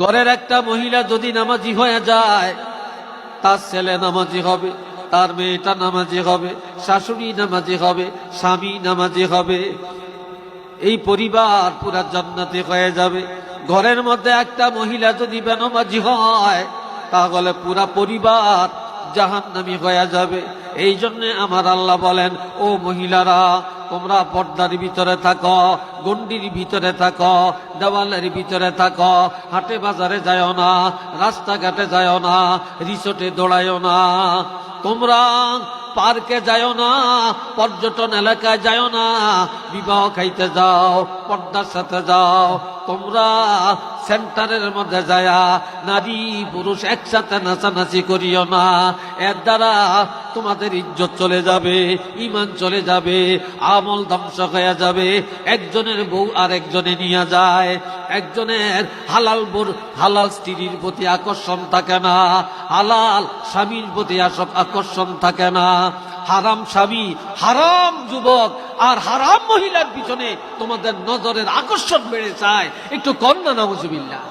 ঘরের একটা মহিলা যদি নামাজি হয়ে যায়, তার ছেলে নামাজি হবে, তার মেয়েটা নামাজি হবে, শাশুড়ি নামাজি হবে, স্বামী নামাজি হবে, এই পরিবার পুরা জান্নাতি হয়ে যাবে। ঘরের মধ্যে একটা মহিলা যদি বেনামাজি হয়, তাহলে পুরা পরিবার জাহান্নামী হয়ে যাবে। এই জন্য আমার আল্লাহ বলেন, ও মহিলারা, তোমরা পর্দার ভিতরে থাকো, গণ্ডির ভিতরে থাকো, দেওয়ালের ভিতরে থাকো, হাটে বাজারে যাও না, রাস্তাঘাটে যাও না, রিসোর্টে দৌড়ায়ও না, তোমরা পার্কে যাও না, পর্যটন এলাকায় যাও না, বিবাহ খাইতে যাও, পর্দার সাথে যাও। তোমরা সেন্টারের মধ্যে যায়া নারী পুরুষ একসাথে নাচানাচি করিও না। এর দ্বারা তোমাদের ইজ্জত চলে যাবে, ঈমান চলে যাবে, আমল ধ্বংস হয়ে যাবে। একজনের বউ আর একজনে নিয়ে যায়, একজনের হালাল স্ত্রীর প্রতি আকর্ষণ থাকে না, হালাল স্বামীর প্রতি আকর্ষণ থাকে না। হারাম স্বামী, হারাম যুবক আর হারাম মহিলার পিছনে তোমাদের নজরের আকর্ষণ বেড়ে যায়। একটু কন্যা নাউজুবিল্লাহ।